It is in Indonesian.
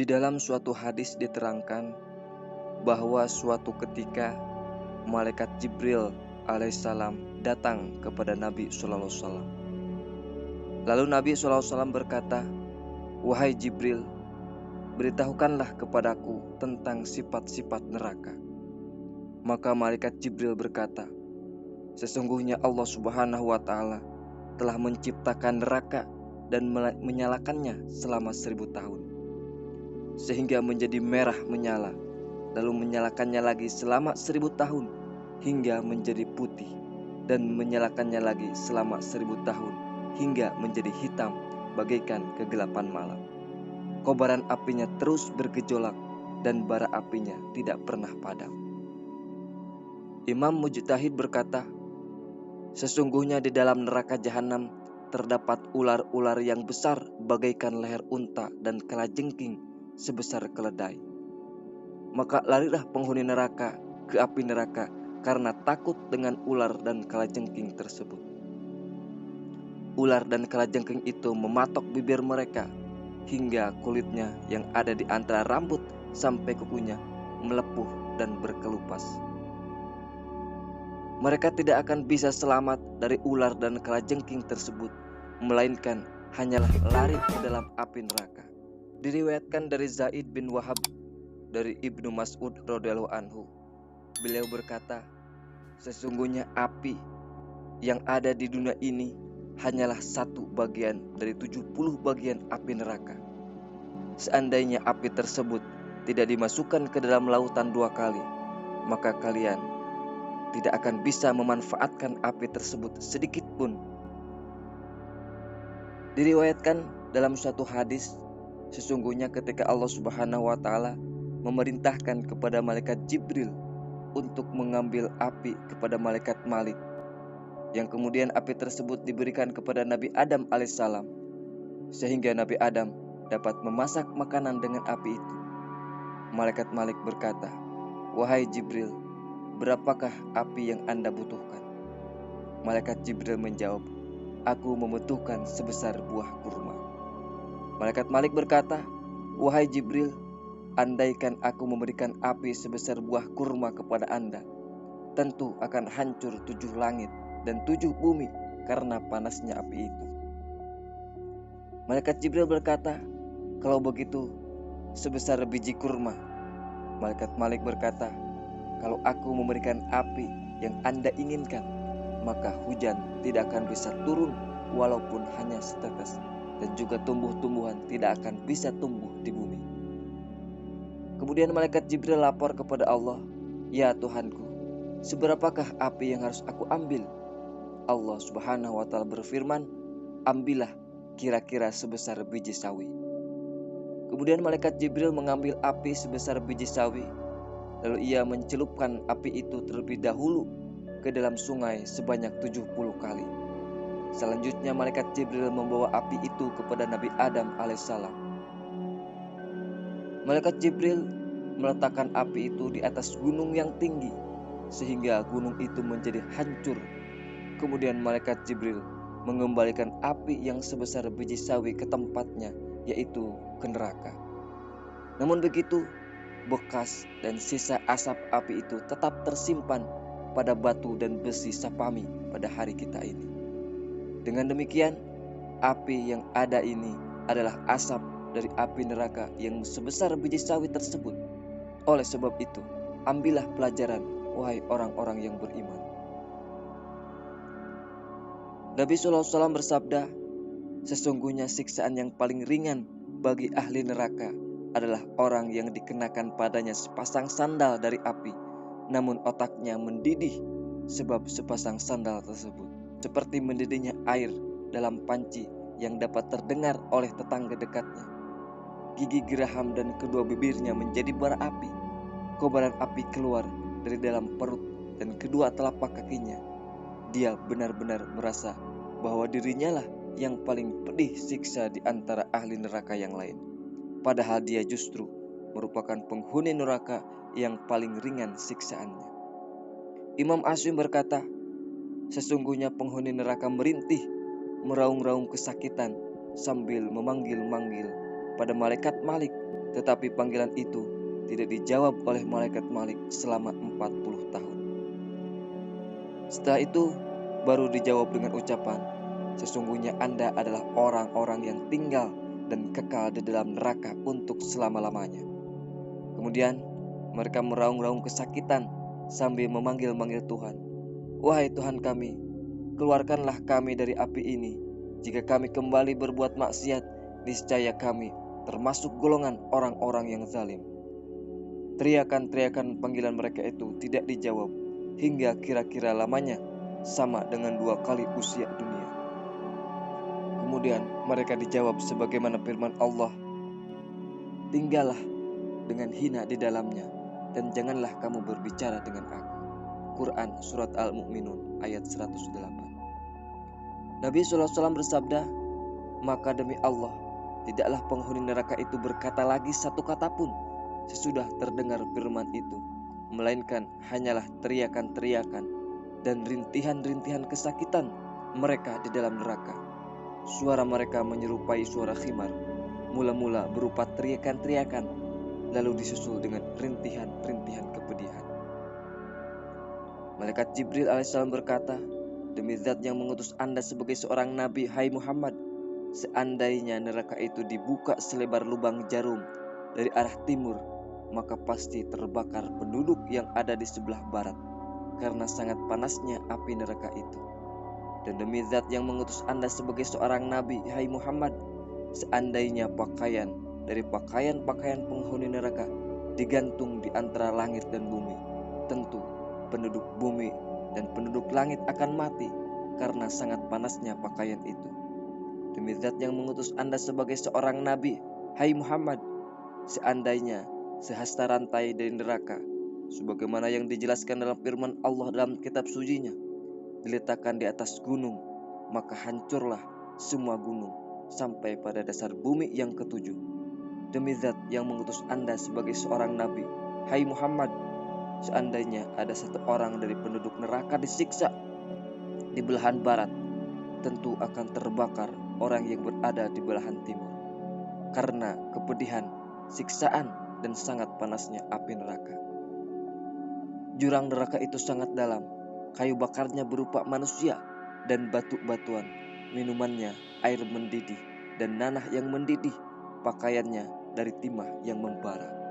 Di dalam suatu hadis diterangkan bahwa suatu ketika malaikat Jibril alaihissalam datang kepada Nabi SAW. Lalu Nabi SAW berkata, "Wahai Jibril, beritahukanlah kepadaku tentang sifat-sifat neraka." Maka malaikat Jibril berkata, "Sesungguhnya Allah Subhanahu wa Ta'ala telah menciptakan neraka dan menyalakannya selama 1000 tahun, sehingga menjadi merah menyala, lalu menyalakannya lagi selama 1000 tahun hingga menjadi putih, dan menyalakannya lagi selama 1000 tahun hingga menjadi hitam bagaikan kegelapan malam. Kobaran apinya terus bergejolak dan bara apinya tidak pernah padam." Imam Mujtahid berkata, "Sesungguhnya di dalam neraka jahanam terdapat ular-ular yang besar bagaikan leher unta dan kalajengking sebesar keledai. Maka larilah penghuni neraka ke api neraka karena takut dengan ular dan kalajengking tersebut. Ular dan kalajengking itu mematok bibir mereka hingga kulitnya yang ada di antara rambut sampai kukunya melepuh dan berkelupas. Mereka tidak akan bisa selamat dari ular dan kalajengking tersebut, melainkan hanyalah lari ke dalam api neraka." Diriwayatkan dari Zaid bin Wahab dari Ibnu Mas'ud radhiyallahu anhu. Beliau berkata, "Sesungguhnya api yang ada di dunia ini hanyalah satu bagian dari 70 bagian api neraka. Seandainya api tersebut tidak dimasukkan ke dalam lautan 2 kali, maka kalian tidak akan bisa memanfaatkan api tersebut sedikit pun." Diriwayatkan dalam suatu hadis, sesungguhnya ketika Allah Subhanahu wa Ta'ala memerintahkan kepada malaikat Jibril untuk mengambil api kepada malaikat Malik, yang kemudian api tersebut diberikan kepada Nabi Adam alaihissalam, sehingga Nabi Adam dapat memasak makanan dengan api itu. Malaikat Malik berkata, "Wahai Jibril, berapakah api yang Anda butuhkan?" Malaikat Jibril menjawab, "Aku membutuhkan sebesar buah kurma." Malaikat Malik berkata, "Wahai Jibril, andaikan aku memberikan api sebesar buah kurma kepada Anda, tentu akan hancur 7 langit dan 7 bumi karena panasnya api itu." Malaikat Jibril berkata, "Kalau begitu, sebesar biji kurma." Malaikat Malik berkata, "Kalau aku memberikan api yang Anda inginkan, maka hujan tidak akan bisa turun walaupun hanya setetes, dan juga tumbuh-tumbuhan tidak akan bisa tumbuh di bumi." Kemudian malaikat Jibril lapor kepada Allah, "Ya Tuhanku, seberapakah api yang harus aku ambil?" Allah Subhanahu wa Ta'ala berfirman, "Ambillah kira-kira sebesar biji sawi." Kemudian malaikat Jibril mengambil api sebesar biji sawi, lalu ia mencelupkan api itu terlebih dahulu ke dalam sungai sebanyak 70 kali. Selanjutnya malaikat Jibril membawa api itu kepada Nabi Adam alaihissalam. Malaikat Jibril meletakkan api itu di atas gunung yang tinggi sehingga gunung itu menjadi hancur. Kemudian malaikat Jibril mengembalikan api yang sebesar biji sawi ke tempatnya, yaitu ke neraka. Namun begitu, bekas dan sisa asap api itu tetap tersimpan pada batu dan besi sapami pada hari kita ini. Dengan demikian, api yang ada ini adalah asap dari api neraka yang sebesar biji sawi tersebut. Oleh sebab itu, ambillah pelajaran, wahai orang-orang yang beriman. Nabi SAW bersabda, "Sesungguhnya siksaan yang paling ringan bagi ahli neraka adalah orang yang dikenakan padanya sepasang sandal dari api, namun otaknya mendidih sebab sepasang sandal tersebut, seperti mendidihnya air dalam panci yang dapat terdengar oleh tetangga dekatnya. Gigi geraham dan kedua bibirnya menjadi bara api. Kobaran api keluar dari dalam perut dan kedua telapak kakinya. Dia benar-benar merasa bahwa dirinya lah yang paling pedih siksa di antara ahli neraka yang lain. Padahal dia justru merupakan penghuni neraka yang paling ringan siksaannya." Imam Asy'im berkata, "Sesungguhnya penghuni neraka merintih, meraung-raung kesakitan sambil memanggil-manggil pada malaikat Malik Tetapi panggilan itu tidak dijawab oleh malaikat Malik selama 40 tahun. Setelah itu baru dijawab dengan ucapan, sesungguhnya Anda adalah orang-orang yang tinggal dan kekal di dalam neraka untuk selama-lamanya. Kemudian mereka meraung-raung kesakitan sambil memanggil-manggil Tuhan. Wahai Tuhan kami, keluarkanlah kami dari api ini. Jika kami kembali berbuat maksiat, niscaya kami termasuk golongan orang-orang yang zalim. Teriakan-teriakan panggilan mereka itu tidak dijawab hingga kira-kira lamanya sama dengan 2 kali usia dunia. Kemudian mereka dijawab sebagaimana firman Allah, tinggallah dengan hina di dalamnya dan janganlah kamu berbicara dengan aku. Quran Surat Al-Mu'minun ayat 108. Nabi SAW bersabda, maka demi Allah, tidaklah penghuni neraka itu berkata lagi satu kata pun sesudah terdengar firman itu, melainkan hanyalah teriakan-teriakan dan rintihan-rintihan kesakitan mereka di dalam neraka. Suara mereka menyerupai suara khimar, mula-mula berupa teriakan-teriakan, lalu disusul dengan rintihan-rintihan kepedihan. Malaikat Jibril alaihissalam berkata, demi zat yang mengutus Anda sebagai seorang nabi, hai Muhammad, seandainya neraka itu dibuka selebar lubang jarum dari arah timur, maka pasti terbakar penduduk yang ada di sebelah barat karena sangat panasnya api neraka itu. Dan demi zat yang mengutus Anda sebagai seorang nabi, hai Muhammad, seandainya pakaian dari pakaian-pakaian penghuni neraka digantung di antara langit dan bumi, tentu penduduk bumi dan penduduk langit akan mati karena sangat panasnya pakaian itu. Demi zat yang mengutus Anda sebagai seorang nabi, hai Muhammad, seandainya sehasta rantai dari neraka, sebagaimana yang dijelaskan dalam firman Allah dalam kitab sucinya, diletakkan di atas gunung, maka hancurlah semua gunung sampai pada dasar bumi yang ketujuh. Demi zat yang mengutus Anda sebagai seorang nabi, hai Muhammad, seandainya ada satu orang dari penduduk neraka disiksa di belahan barat, tentu akan terbakar orang yang berada di belahan timur karena kepedihan, siksaan, dan sangat panasnya api neraka. Jurang neraka itu sangat dalam, kayu bakarnya berupa manusia dan batu-batuan, minumannya air mendidih dan nanah yang mendidih, pakaiannya dari timah yang membara.